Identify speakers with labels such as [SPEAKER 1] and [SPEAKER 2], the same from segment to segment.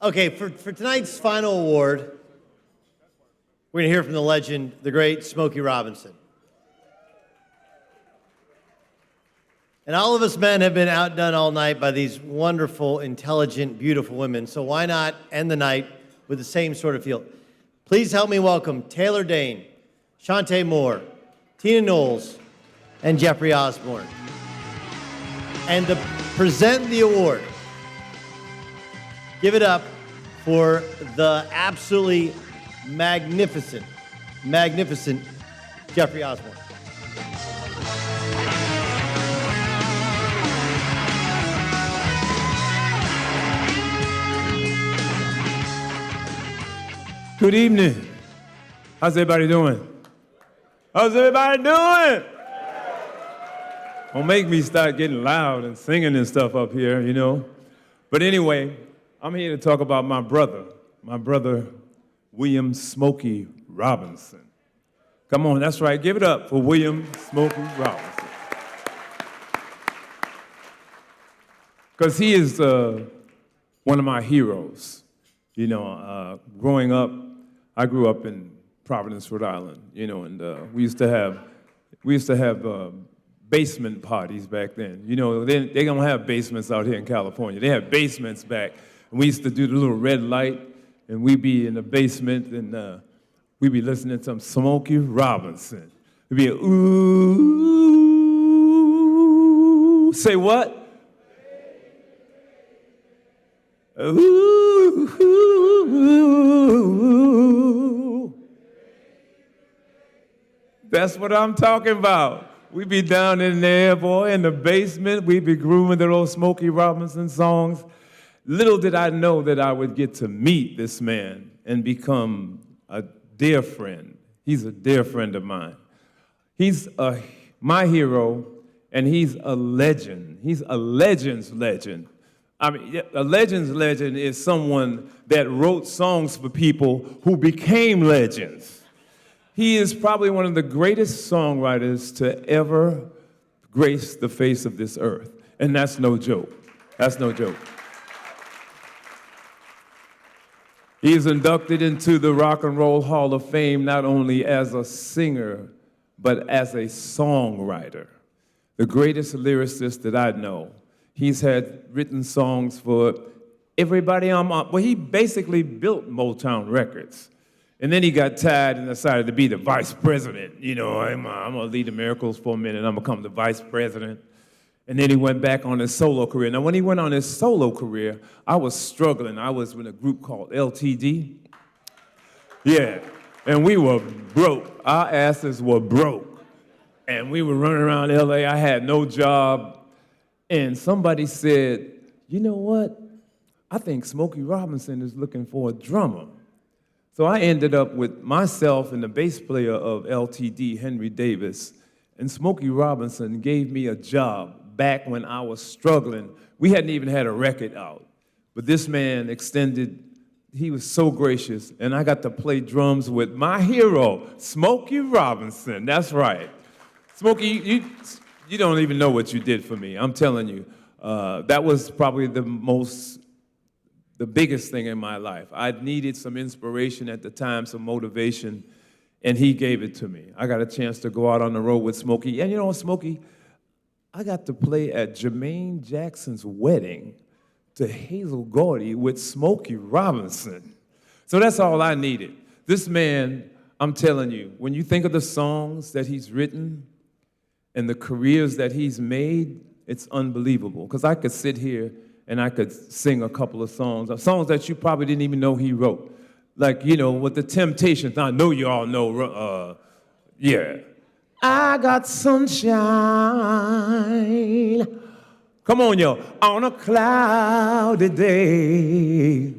[SPEAKER 1] Okay, for tonight's final award, we're going to hear from the legend, the great Smokey Robinson. And all of us men have been outdone all night by these wonderful, intelligent, beautiful women, so why not end the night with the same sort of feel? Please help me welcome Taylor Dayne, Shantae Moore, Tina Knowles, and Jeffrey Osborne. And to present the award, give it up for the absolutely magnificent Jeffrey Osborne.
[SPEAKER 2] Good evening. How's everybody doing? How's everybody doing? Don't make me start getting loud and singing and stuff up here, you know. But anyway, I'm here to talk about my brother, William Smokey Robinson. Come on, that's right. Give it up for William Smokey Robinson. Because he is one of my heroes. You know, growing up, I grew up in Providence, Rhode Island, you know, and we used to have basement parties back then. You know, they don't have basements out here in California. They have basements back. And we used to do the little red light, and we'd be in the basement, and we'd be listening to some Smokey Robinson. We'd be, ooh, say what? Ooh, that's what I'm talking about. We be down in there, boy, in the basement. We be grooving the old Smokey Robinson songs. Little did I know that I would get to meet this man and become a dear friend. He's a dear friend of mine. He's my hero, and he's a legend. He's a legend's legend. I mean, a legend's legend is someone that wrote songs for people who became legends. He is probably one of the greatest songwriters to ever grace the face of this earth. And that's no joke. That's no joke. He is inducted into the Rock and Roll Hall of Fame not only as a singer, but as a songwriter. The greatest lyricist that I know. He's had written songs for everybody on well, he basically built Motown Records. And then he got tired and decided to be the vice president. You know, I'm going to lead the Miracles for a minute, I'm going to become the vice president. And then he went back on his solo career. Now, when he went on his solo career, I was struggling. I was in a group called LTD. Yeah, and we were broke. Our asses were broke. And we were running around L.A. I had no job. And somebody said, you know what? I think Smokey Robinson is looking for a drummer. So I ended up with myself and the bass player of LTD, Henry Davis, and Smokey Robinson gave me a job back when I was struggling. We hadn't even had a record out. But this man extended, he was so gracious, and I got to play drums with my hero, Smokey Robinson. That's right. Smokey, you don't even know what you did for me. I'm telling you, that was probably the biggest thing in my life. I needed some inspiration at the time, some motivation, and he gave it to me. I got a chance to go out on the road with Smokey. And you know what, Smokey? I got to play at Jermaine Jackson's wedding to Hazel Gordy with Smokey Robinson. So that's all I needed. This man, I'm telling you, when you think of the songs that he's written, and the careers that he's made, it's unbelievable. Because I could sit here and I could sing a couple of songs that you probably didn't even know he wrote. Like, you know, with the Temptations. I know you all know, yeah. I got sunshine. Come on, y'all. On a cloudy day,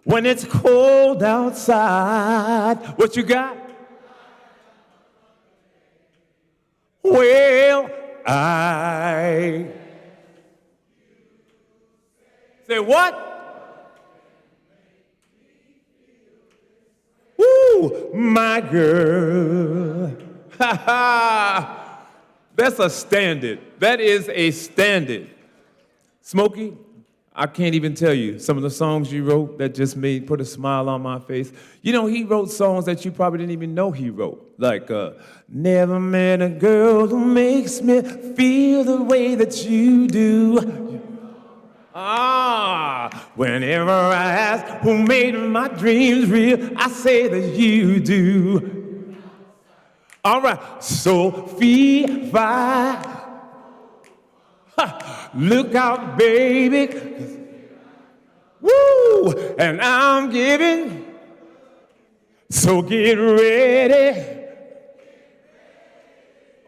[SPEAKER 2] when it's cold outside. What you got? Well, I say what? Woo, my girl. Ha ha. That's a standard. That is a standard. Smokey, I can't even tell you some of the songs you wrote that just put a smile on my face. You know, he wrote songs that you probably didn't even know he wrote. Like, never met a girl who makes me feel the way that you do. Whenever I ask who made my dreams real, I say that you do. All right, so fee, fi. Look out, baby. Woo! And I'm giving. So get ready.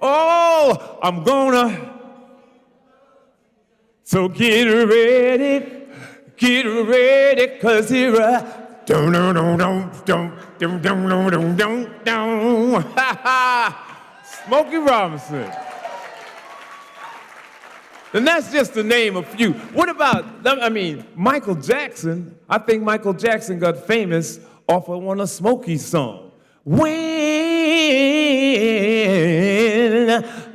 [SPEAKER 2] Oh, I'm gonna. So get ready, 'cause here I don't. Smokey Robinson. And that's just to name a few. What about, Michael Jackson? I think Michael Jackson got famous off of one of Smokey's songs. When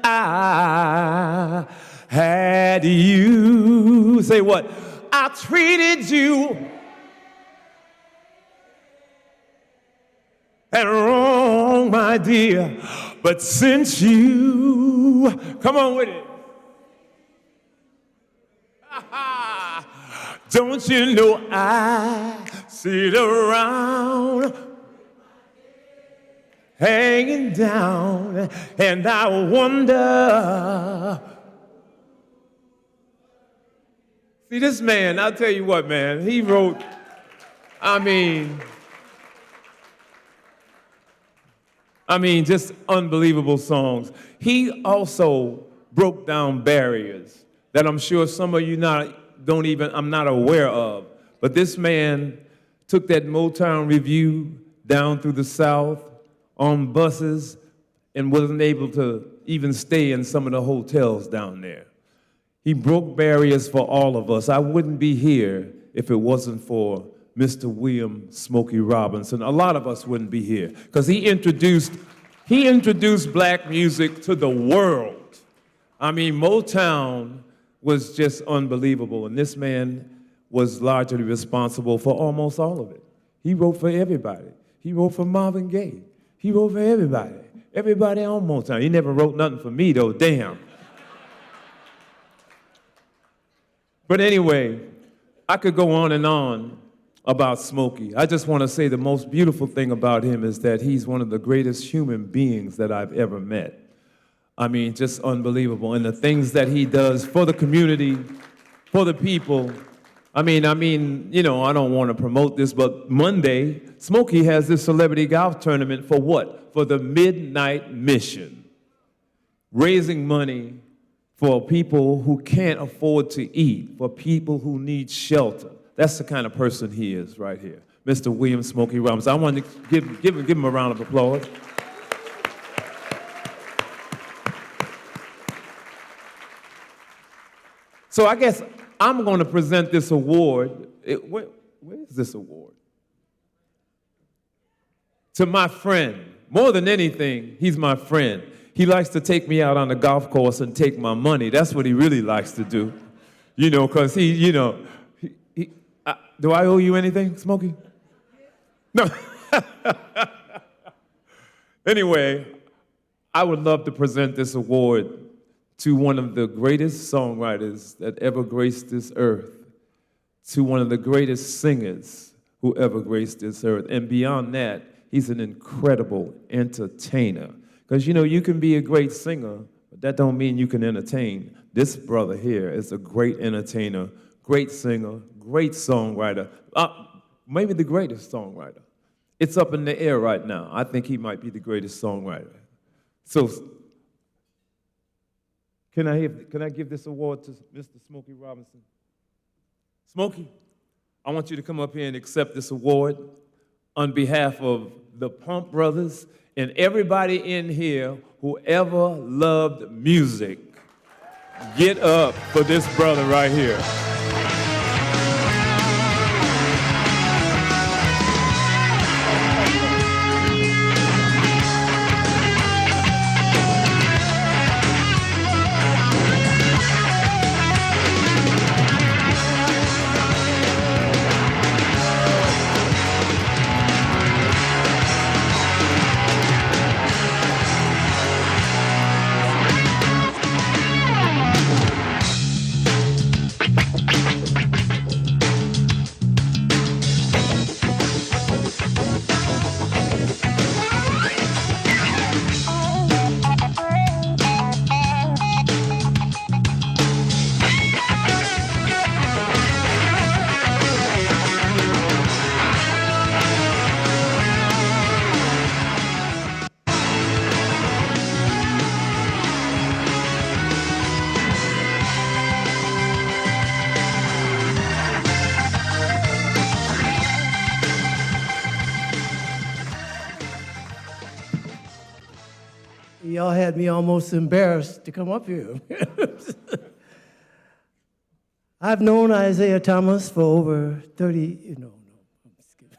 [SPEAKER 2] I had you, say what? I treated you and wrong, my dear. But since you, come on with it. Don't you know I sit around hanging down and I wonder. See, this man, I'll tell you what, man, he wrote, just unbelievable songs. He also broke down barriers that I'm sure some of you I'm not aware of. But this man took that Motown review down through the South on buses and wasn't able to even stay in some of the hotels down there. He broke barriers for all of us. I wouldn't be here if it wasn't for Mr. William Smokey Robinson. A lot of us wouldn't be here because he introduced black music to the world. Motown was just unbelievable, and this man was largely responsible for almost all of it. He wrote for everybody. He wrote for Marvin Gaye. He wrote for everybody. Everybody on Motown. He never wrote nothing for me, though, damn. But anyway, I could go on and on about Smokey. I just want to say the most beautiful thing about him is that he's one of the greatest human beings that I've ever met. Just unbelievable. And the things that he does for the community, for the people. I don't want to promote this, but Monday, Smokey has this celebrity golf tournament for what? For the Midnight Mission. Raising money for people who can't afford to eat, for people who need shelter. That's the kind of person he is right here. Mr. William Smokey Robinson. I want to give him a round of applause. So I guess I'm going to present this award. Where is this award? To my friend. More than anything, he's my friend. He likes to take me out on the golf course and take my money. That's what he really likes to do. Because do I owe you anything, Smokey? No. Anyway, I would love to present this award to one of the greatest songwriters that ever graced this earth, to one of the greatest singers who ever graced this earth. And beyond that, he's an incredible entertainer. Because, you can be a great singer, but that don't mean you can entertain. This brother here is a great entertainer, great singer, great songwriter, maybe the greatest songwriter. It's up in the air right now. I think he might be the greatest songwriter. So, can I give this award to Mr. Smokey Robinson? Smokey, I want you to come up here and accept this award on behalf of the Pump Brothers and everybody in here who ever loved music. Get up for this brother right here.
[SPEAKER 3] y'all had me almost embarrassed to come up here. I've known Isaiah Thomas for over 30, no, I'm just kidding.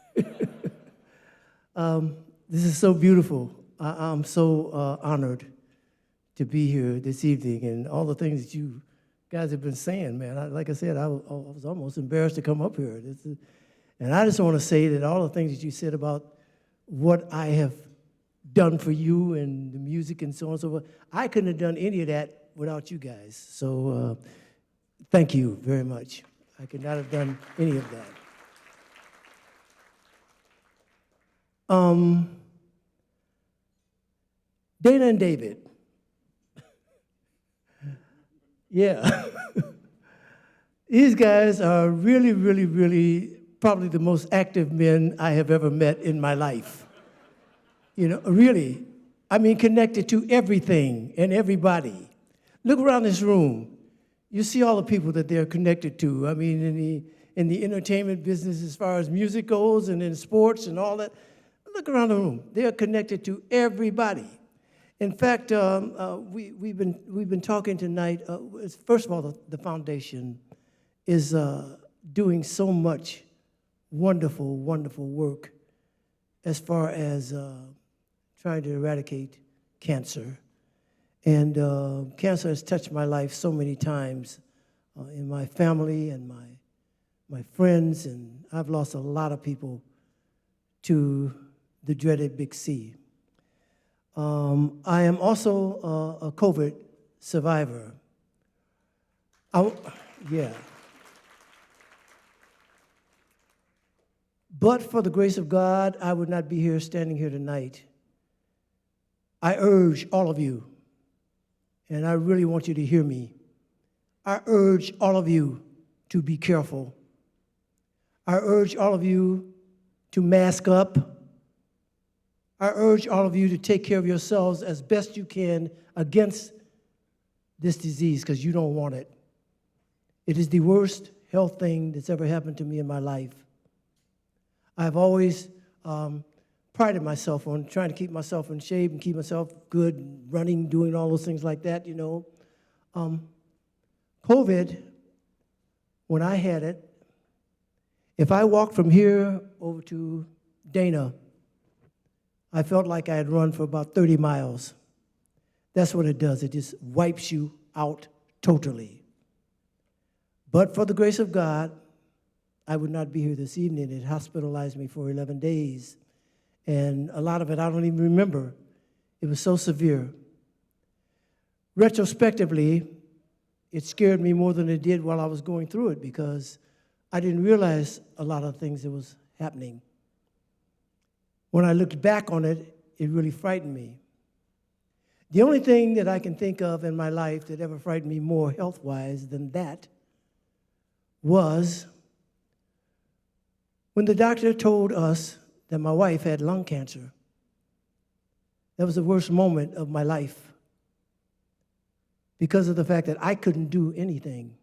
[SPEAKER 3] This is so beautiful. I'm so honored to be here this evening, and all the things that you guys have been saying, man. Like I said, I was almost embarrassed to come up here. And I just want to say that all the things that you said about what I have done for you and the music and so on and so forth, I couldn't have done any of that without you guys. So thank you very much. I could not have done any of that. Dana and David. Yeah. These guys are really, really, really probably the most active men I have ever met in my life. You know, really. I mean, connected to everything and everybody. Look around this room. You see all the people that they're connected to. I mean, in the entertainment business as far as music goes and in sports and all that. Look around the room. They're connected to everybody. In fact, we've been talking tonight. First of all, the foundation is doing so much wonderful, wonderful work as far as trying to eradicate cancer. And cancer has touched my life so many times in my family and my friends, and I've lost a lot of people to the dreaded Big C. I am also a COVID survivor. Yeah. But for the grace of God, I would not be here standing here tonight. I urge all of you, and I really want you to hear me. I urge all of you to be careful. I urge all of you to mask up. I urge all of you to take care of yourselves as best you can against this disease, because you don't want it. It is the worst health thing that's ever happened to me in my life. I've always prided myself on trying to keep myself in shape and keep myself good, running, doing all those things like that, you know. COVID, when I had it, if I walked from here over to Dana, I felt like I had run for about 30 miles. That's what it does. It just wipes you out totally. But for the grace of God, I would not be here this evening. It hospitalized me for 11 days. And a lot of it I don't even remember. It was so severe. Retrospectively, it scared me more than it did while I was going through it, because I didn't realize a lot of things that was happening. When I looked back on it, it really frightened me. The only thing that I can think of in my life that ever frightened me more health-wise than that was when the doctor told us that my wife had lung cancer. That was the worst moment of my life because of the fact that I couldn't do anything.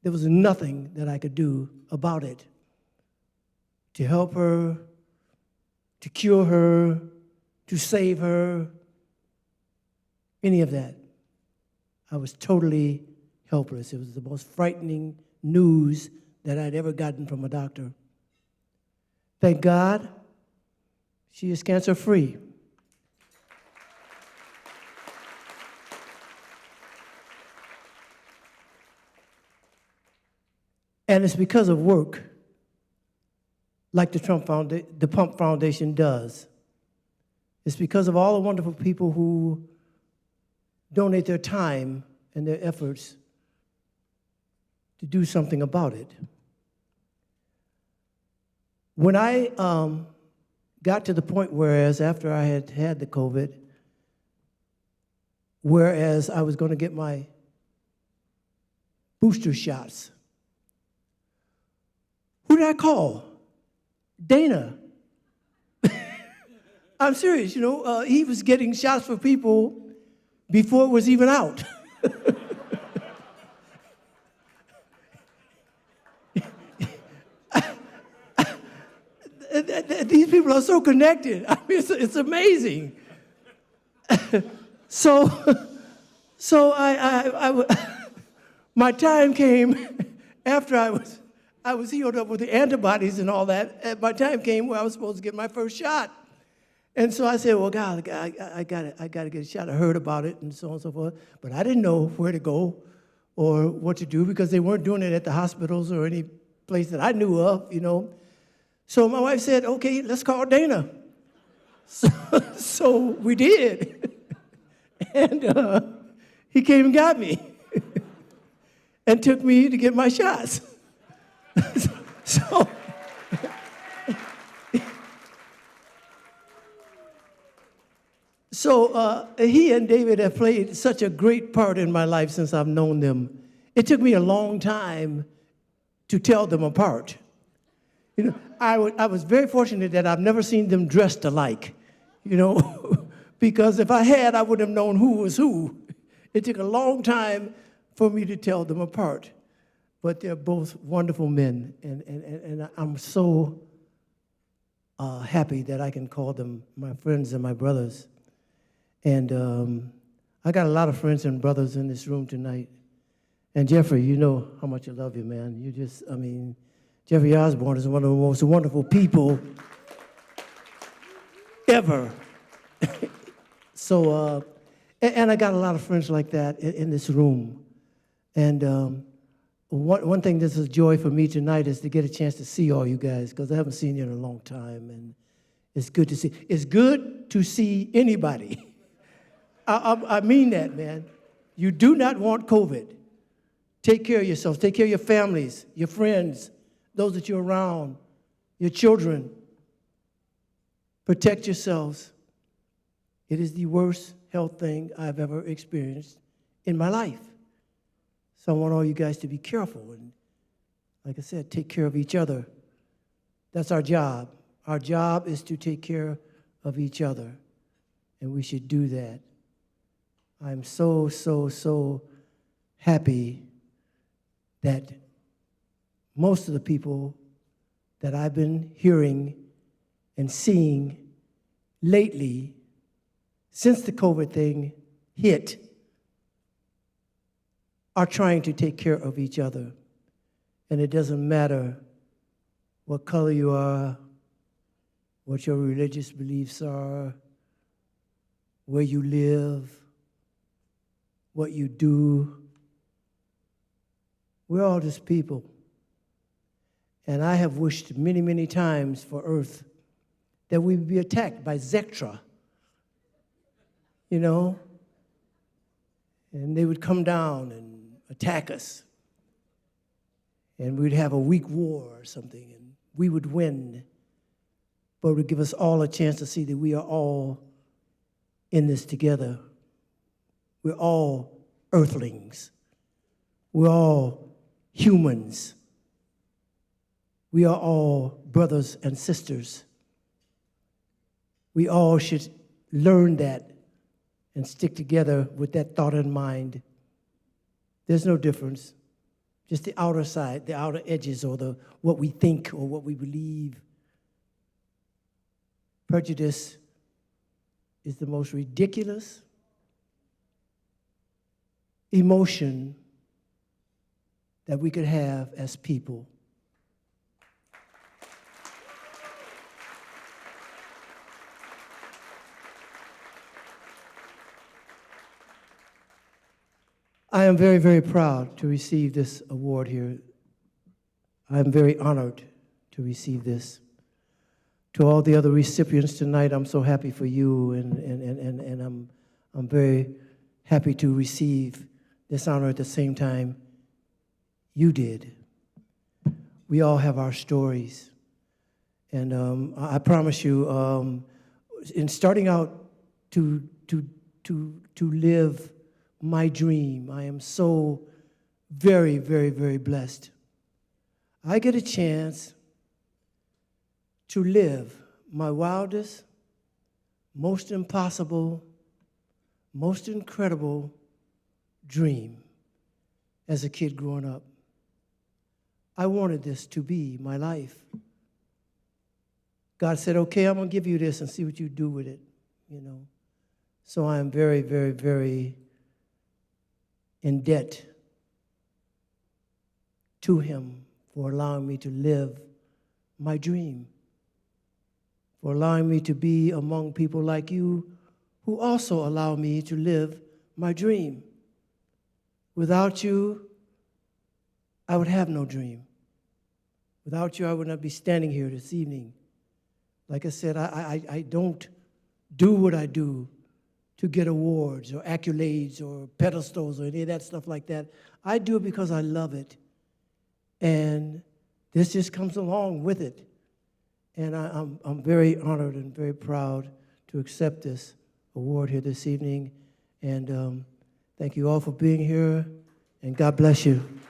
[SPEAKER 3] There was nothing that I could do about it to help her, to cure her, to save her, any of that. I was totally helpless. It was the most frightening news that I'd ever gotten from a doctor. Thank God, she is cancer-free. And it's because of work like the Pump Foundation does. It's because of all the wonderful people who donate their time and their efforts to do something about it. When I got to the point whereas after I had had the COVID, whereas I was going to get my booster shots, who did I call? Dana. I'm serious, you know, he was getting shots for people before it was even out. These people are so connected. I mean, it's amazing. So, my time came after I was healed up with the antibodies and all that. And my time came where I was supposed to get my first shot. And so I said, well, God, I got to get a shot. I heard about it and so on and so forth. But I didn't know where to go or what to do because they weren't doing it at the hospitals or any place that I knew of, you know. So my wife said, okay, let's call Dana. So we did. And he came and got me and took me to get my shots. So he and David have played such a great part in my life since I've known them. It took me a long time to tell them apart. You know, I was very fortunate that I've never seen them dressed alike, you know, because if I had, I would have known who was who. It took a long time for me to tell them apart. But they're both wonderful men, and I'm so happy that I can call them my friends and my brothers. And I got a lot of friends and brothers in this room tonight. And Jeffrey, you know how much I love you, man. You just, I mean, Jeffrey Osborne is one of the most wonderful people ever. So, and I got a lot of friends like that in this room. And one thing that's a joy for me tonight is to get a chance to see all you guys, because I haven't seen you in a long time, and it's good to see. It's good to see anybody. I mean that, man. You do not want COVID. Take care of yourselves. Take care of your families, your friends, those that you're around, your children. Protect yourselves. It is the worst health thing I've ever experienced in my life. So I want all you guys to be careful and, like I said, take care of each other. That's our job. Our job is to take care of each other, and we should do that. I'm so, so, so happy that most of the people that I've been hearing and seeing lately, since the COVID thing hit, are trying to take care of each other. And it doesn't matter what color you are, what your religious beliefs are, where you live, what you do. We're all just people. And I have wished many, many times for Earth that we would be attacked by Zectra, you know, and they would come down and attack us, and we'd have a weak war or something, and we would win, but it would give us all a chance to see that we are all in this together. We're all earthlings. We're all humans. We are all brothers and sisters. We all should learn that and stick together with that thought in mind. There's no difference. Just the outer side, the outer edges, or what we think or what we believe. Prejudice is the most ridiculous emotion that we could have as people. I am very, very proud to receive this award here. I am very honored to receive this. To all the other recipients tonight, I'm so happy for you, and I'm very happy to receive this honor at the same time you did. We all have our stories, and I promise you, in starting out to live my dream, I am so very, very, very blessed. I get a chance to live my wildest, most impossible, most incredible dream as a kid growing up. I wanted this to be my life. God said, okay, I'm going to give you this and see what you do with it, you know. So I am very, very, very in debt to him for allowing me to live my dream, for allowing me to be among people like you who also allow me to live my dream. Without you, I would have no dream. Without you, I would not be standing here this evening. Like I said, I don't do what I do to get awards or accolades or pedestals or any of that stuff like that. I do it because I love it. And this just comes along with it. And I'm very honored and very proud to accept this award here this evening. And thank you all for being here, and God bless you.